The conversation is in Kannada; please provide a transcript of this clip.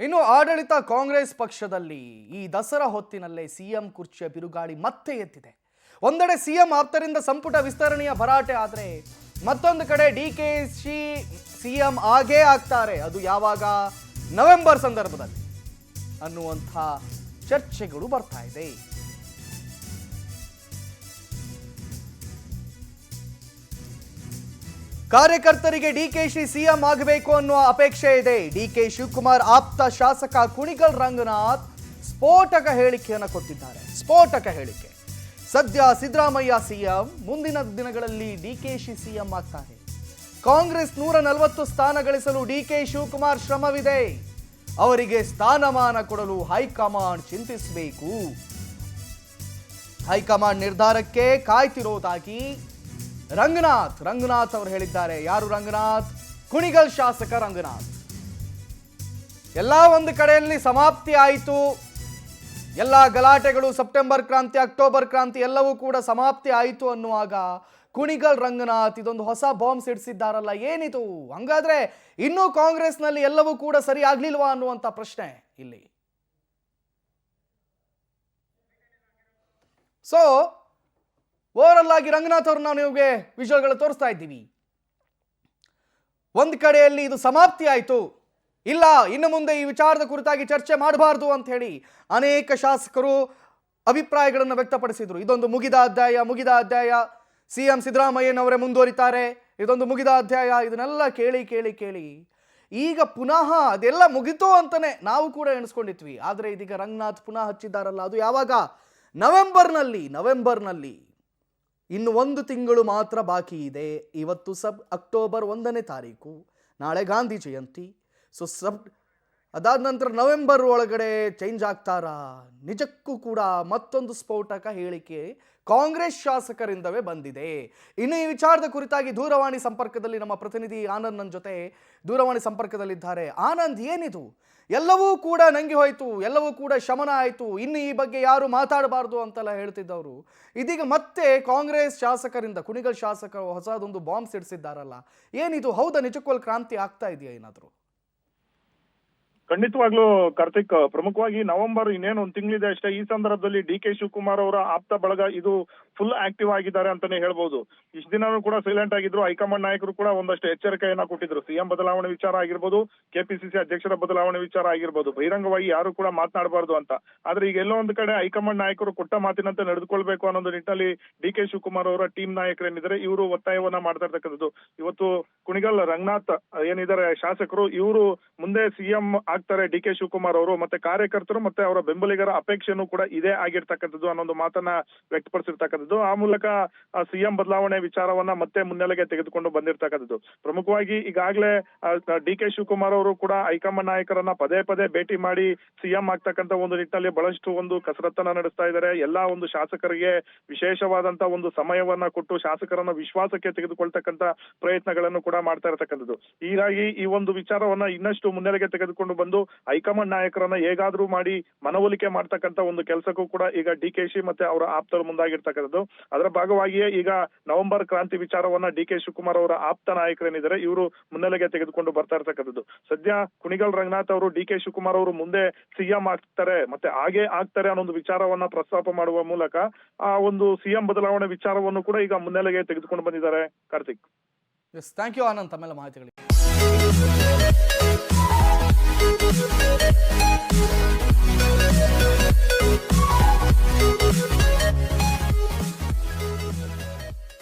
ಇನ್ನು ಆಡಳಿತ ಕಾಂಗ್ರೆಸ್ ಪಕ್ಷದಲ್ಲಿ ಈ ದಸರಾ ಹೊತ್ತಿನಲ್ಲೇ ಸಿಎಂ ಕುರ್ಚಿಯ ಬಿರುಗಾಳಿ ಮತ್ತೆ ಎತ್ತಿದೆ. ಒಂದೆಡೆ ಸಿಎಂ ಆಪ್ತರಿಂದ ಸಂಪುಟ ವಿಸ್ತರಣೆಯ ಭರಾಟೆ ಆದರೆ ಮತ್ತೊಂದು ಕಡೆ ಡಿಕೆಶಿ ಸಿಎಂ ಆಗೇ ಆಗ್ತಾರೆ, ಅದು ಯಾವಾಗ? ನವೆಂಬರ್ ಸಂದರ್ಭದಲ್ಲಿ ಅನ್ನುವಂಥ ಚರ್ಚೆಗಳು ಬರ್ತಾ ಇದೆ. ಕಾರ್ಯಕರ್ತರಿಗೆ ಡಿಕೆಶಿ ಸಿಎಂ ಆಗಬೇಕು ಅನ್ನುವ ಅಪೇಕ್ಷೆ ಇದೆ. ಡಿಕೆ ಶಿವಕುಮಾರ್ ಆಪ್ತ ಶಾಸಕ ಕುಣಿಗಲ್ ರಂಗನಾಥ್ ಸ್ಫೋಟಕ ಹೇಳಿಕೆಯನ್ನು ಕೊಟ್ಟಿದ್ದಾರೆ. ಸ್ಫೋಟಕ ಹೇಳಿಕೆ. ಸದ್ಯ ಸಿದ್ದರಾಮಯ್ಯ ಸಿಎಂ, ಮುಂದಿನ ದಿನಗಳಲ್ಲಿ ಡಿಕೆಶಿ ಸಿಎಂ ಆಗ್ತಾರೆ. ಕಾಂಗ್ರೆಸ್ 140 ಸ್ಥಾನ ಗಳಿಸಲು ಡಿಕೆ ಶಿವಕುಮಾರ್ ಶ್ರಮವಿದೆ. ಅವರಿಗೆ ಸ್ಥಾನಮಾನ ಕೊಡಲು ಹೈಕಮಾಂಡ್ ಚಿಂತಿಸಬೇಕು. ಹೈಕಮಾಂಡ್ ನಿರ್ಧಾರಕ್ಕೆ ಕಾಯ್ತಿರೋದಾಗಿ ರಂಗನಾಥ್ ಅವರು ಹೇಳಿದ್ದಾರೆ. ಯಾರು ರಂಗನಾಥ್? ಕುಣಿಗಲ್ ಶಾಸಕ ರಂಗನಾಥ್. ಎಲ್ಲ ಒಂದು ಕಡೆಯಲ್ಲಿ ಸಮಾಪ್ತಿ ಆಯಿತು. ಎಲ್ಲ ಗಲಾಟೆಗಳು, ಸೆಪ್ಟೆಂಬರ್ ಕ್ರಾಂತಿ, ಅಕ್ಟೋಬರ್ ಕ್ರಾಂತಿ ಎಲ್ಲವೂ ಕೂಡ ಸಮಾಪ್ತಿ ಆಯಿತು ಅನ್ನುವಾಗ ಕುಣಿಗಲ್ ರಂಗನಾಥ್ ಇದೊಂದು ಹೊಸ ಬಾಂಬ್ ಸಿಡಿಸಿದ್ದಾರಲ್ಲ, ಏನಿದು? ಹಂಗಾದ್ರೆ ಇನ್ನೂ ಕಾಂಗ್ರೆಸ್ನಲ್ಲಿ ಎಲ್ಲವೂ ಕೂಡ ಸರಿ ಆಗ್ಲಿಲ್ವಾ ಅನ್ನುವಂಥ ಪ್ರಶ್ನೆ ಇಲ್ಲಿ. ಸೊ ಓವರಲ್ ಆಗಿ ರಂಗನಾಥ್ ಅವ್ರು ನಾವು ನಿಮಗೆ ವಿಷಯಗಳು ತೋರಿಸ್ತಾ ಇದ್ದೀವಿ. ಒಂದು ಕಡೆಯಲ್ಲಿ ಇದು ಸಮಾಪ್ತಿ ಆಯಿತು, ಇಲ್ಲ ಇನ್ನು ಮುಂದೆ ಈ ವಿಚಾರದ ಕುರಿತಾಗಿ ಚರ್ಚೆ ಮಾಡಬಾರ್ದು ಅಂತ ಹೇಳಿ ಅನೇಕ ಶಾಸಕರು ಅಭಿಪ್ರಾಯಗಳನ್ನು ವ್ಯಕ್ತಪಡಿಸಿದ್ರು. ಇದೊಂದು ಮುಗಿದ ಅಧ್ಯಾಯ, ಸಿಎಂ ಸಿದ್ದರಾಮಯ್ಯನವರೇ ಮುಂದುವರಿತಾರೆ, ಇದೊಂದು ಮುಗಿದ ಅಧ್ಯಾಯ. ಇದನ್ನೆಲ್ಲ ಕೇಳಿ ಈಗ ಪುನಃ ಅದೆಲ್ಲ ಮುಗಿತು ಅಂತಾನೆ ನಾವು ಕೂಡ ಎಣಿಸ್ಕೊಂಡಿದ್ವಿ. ಆದರೆ ಇದೀಗ ರಂಗನಾಥ್ ಪುನಃ ಹಚ್ಚಿದ್ದಾರಲ್ಲ, ಅದು ಯಾವಾಗ? ನವೆಂಬರ್ನಲ್ಲಿ. ಇನ್ನು 1 ತಿಂಗಳು ಮಾತ್ರ ಬಾಕಿ ಇದೆ. ಇವತ್ತು ಅಕ್ಟೋಬರ್ 1ನೇ ತಾರೀಕು, ನಾಳೆ ಗಾಂಧಿ ಜಯಂತಿ. ಸೊ ಅದಾದ ನಂತರ ನವೆಂಬರ್ ಒಳಗಡೆ ಚೇಂಜ್ ಆಗ್ತಾರಾ? ನಿಜಕ್ಕೂ ಕೂಡ ಮತ್ತೊಂದು ಸ್ಫೋಟಕ ಹೇಳಿಕೆ ಕಾಂಗ್ರೆಸ್ ಶಾಸಕರಿಂದವೇ ಬಂದಿದೆ. ಇನ್ನು ಈ ವಿಚಾರದ ಕುರಿತಾಗಿ ದೂರವಾಣಿ ಸಂಪರ್ಕದಲ್ಲಿ ನಮ್ಮ ಪ್ರತಿನಿಧಿ ಆನಂದ್ ನನ್ನ ಜೊತೆ ದೂರವಾಣಿ ಸಂಪರ್ಕದಲ್ಲಿದ್ದಾರೆ. ಆನಂದ್, ಏನಿದು? ಎಲ್ಲವೂ ಕೂಡ ನಂಗೆ ಹೋಯ್ತು, ಎಲ್ಲವೂ ಕೂಡ ಶಮನ ಆಯಿತು, ಇನ್ನು ಈ ಬಗ್ಗೆ ಯಾರು ಮಾತಾಡಬಾರ್ದು ಅಂತೆಲ್ಲ ಹೇಳ್ತಿದ್ದವರು ಇದೀಗ ಮತ್ತೆ ಕಾಂಗ್ರೆಸ್ ಶಾಸಕರಿಂದ, ಕುಣಿಗಲ್ ಶಾಸಕರು ಹೊಸದೊಂದು ಬಾಂಬ್ ಸಿಡಿಸಿದ್ದಾರಲ್ಲ, ಏನಿದು? ಹೌದಾ, ನಿಜಕ್ಕೂ ಕ್ರಾಂತಿ ಆಗ್ತಾ ಇದೆಯಾ ಏನಾದರೂ? ಖಂಡಿತವಾಗ್ಲೂ ಕಾರ್ತಿಕ್, ಪ್ರಮುಖವಾಗಿ ನವೆಂಬರ್ ಇನ್ನೇನು 1 ತಿಂಗಳಿದೆ ಅಷ್ಟೇ. ಈ ಸಂದರ್ಭದಲ್ಲಿ ಡಿಕೆ ಶಿವಕುಮಾರ್ ಅವರ ಆಪ್ತ ಬಳಗ ಇದು ಫುಲ್ ಆಕ್ಟಿವ್ ಆಗಿದ್ದಾರೆ ಅಂತಾನೆ ಹೇಳ್ಬೋದು. ಇಷ್ಟು ದಿನನೂ ಕೂಡ ಸೈಲೆಂಟ್ ಆಗಿದ್ರು. ಹೈಕಮಾಂಡ್ ನಾಯಕರು ಕೂಡ ಒಂದಷ್ಟು ಎಚ್ಚರಿಕೆಯನ್ನ ಕೊಟ್ಟಿದ್ರು. ಸಿಎಂ ಬದಲಾವಣೆ ವಿಚಾರ ಆಗಿರ್ಬೋದು, ಕೆಪಿಸಿಸಿ ಅಧ್ಯಕ್ಷರ ಬದಲಾವಣೆ ವಿಚಾರ ಆಗಿರ್ಬೋದು, ಬಹಿರಂಗವಾಗಿ ಯಾರು ಕೂಡ ಮಾತನಾಡಬಾರ್ದು ಅಂತ. ಆದ್ರೆ ಈಗ ಎಲ್ಲೋ ಒಂದು ಕಡೆ ಹೈಕಮಾಂಡ್ ನಾಯಕರು ಕೊಟ್ಟ ಮಾತಿನಂತೆ ನಡೆದುಕೊಳ್ಬೇಕು ಅನ್ನೋ ನಿಟ್ಟಿನಲ್ಲಿ ಡಿಕೆ ಶಿವಕುಮಾರ್ ಅವರ ಟೀಮ್ ನಾಯಕರೇನಿದ್ದಾರೆ ಇವರು ಒತ್ತಾಯವನ್ನ ಮಾಡ್ತಾ ಇರ್ತಕ್ಕಂಥದ್ದು. ಇವತ್ತು ಕುಣಿಗಲ್ ರಂಗನಾಥ್ ಏನಿದ್ದಾರೆ ಶಾಸಕರು, ಇವರು ಮುಂದೆ ಸಿಎಂ ಆಗ್ತಾರೆ ಡಿಕೆ ಶಿವಕುಮಾರ್ ಅವರು, ಮತ್ತೆ ಕಾರ್ಯಕರ್ತರು ಮತ್ತೆ ಅವರ ಬೆಂಬಲಿಗರ ಅಪೇಕ್ಷೆನೂ ಕೂಡ ಇದೇ ಆಗಿರ್ತಕ್ಕಂಥದ್ದು ಅನ್ನೊಂದು ಮಾತನ್ನ ವ್ಯಕ್ತಪಡಿಸಿರ್ತಕ್ಕಂಥದ್ದು. ಆ ಮೂಲಕ ಸಿಎಂ ಬದಲಾವಣೆ ವಿಚಾರವನ್ನ ಮತ್ತೆ ಮುನ್ನೆಲೆಗೆ ತೆಗೆದುಕೊಂಡು ಬಂದಿರ್ತಕ್ಕಂಥದ್ದು. ಪ್ರಮುಖವಾಗಿ ಈಗಾಗಲೇ ಡಿಕೆ ಶಿವಕುಮಾರ್ ಅವರು ಕೂಡ ಹೈಕಮಾಂಡ್ ನಾಯಕರನ್ನ ಪದೇ ಭೇಟಿ ಮಾಡಿ ಸಿಎಂ ಆಗ್ತಕ್ಕಂಥ ಒಂದು ನಿಟ್ಟಿನಲ್ಲಿ ಬಹಳಷ್ಟು ಒಂದು ಕಸರತ್ತನ್ನ ನಡೆಸ್ತಾ ಇದ್ದಾರೆ. ಎಲ್ಲಾ ಒಂದು ಶಾಸಕರಿಗೆ ವಿಶೇಷವಾದಂತ ಒಂದು ಸಮಯವನ್ನ ಕೊಟ್ಟು ಶಾಸಕರನ್ನ ವಿಶ್ವಾಸಕ್ಕೆ ತೆಗೆದುಕೊಳ್ತಕ್ಕಂಥ ಪ್ರಯತ್ನಗಳನ್ನು ಕೂಡ ಮಾಡ್ತಾ ಇರತಕ್ಕಂಥದ್ದು. ಹೀಗಾಗಿ ಈ ಒಂದು ವಿಚಾರವನ್ನ ಇನ್ನಷ್ಟು ಮುನ್ನೆಲೆಗೆ ತೆಗೆದುಕೊಂಡು ಬಂದು ಹೈಕಮಾಂಡ್ ನಾಯಕರನ್ನ ಹೇಗಾದ್ರೂ ಮಾಡಿ ಮನವೊಲಿಕೆ ಮಾಡ್ತಕ್ಕಂಥ ಒಂದು ಕೆಲಸಕ್ಕೂ ಕೂಡ ಈಗ ಡಿಕೆಶಿ ಮತ್ತೆ ಅವರ ಆಪ್ತರು ಮುಂದಾಗಿರ್ತಕ್ಕಂಥದ್ದು. ಅದರ ಭಾಗವಾಗಿಯೇ ಈಗ ನವೆಂಬರ್ ಕ್ರಾಂತಿ ವಿಚಾರವನ್ನ ಡಿಕೆ ಶಿವಕುಮಾರ್ ಅವರ ಆಪ್ತ ನಾಯಕರೇನಿದ್ದಾರೆ ಇವರು ಮುನ್ನೆಲೆಗೆ ತೆಗೆದುಕೊಂಡು ಬರ್ತಾ ಇರ್ತಕ್ಕಂಥದ್ದು. ಸದ್ಯ ಕುಣಿಗಲ್ ರಂಗನಾಥ್ ಅವರು ಡಿಕೆ ಶಿವಕುಮಾರ್ ಅವರು ಮುಂದೆ ಸಿಎಂ ಆಗ್ತಾರೆ ಮತ್ತೆ ಹಾಗೆ ಆಗ್ತಾರೆ ಅನ್ನೋ ಒಂದು ವಿಚಾರವನ್ನ ಪ್ರಸ್ತಾಪ ಮಾಡುವ ಮೂಲಕ ಆ ಒಂದು ಸಿಎಂ ಬದಲಾವಣೆ ವಿಚಾರವನ್ನು ಕೂಡ ಈಗ ಮುನ್ನೆಲೆಗೆ ತೆಗೆದುಕೊಂಡು ಬಂದಿದ್ದಾರೆ. ಕಾರ್ತಿಕ್, ಥ್ಯಾಂಕ್ ಯು ಆನಂದ್, ತಮ್ಮೆಲ್ಲ ಮಾಹಿತಿಗಳಿಗೆ.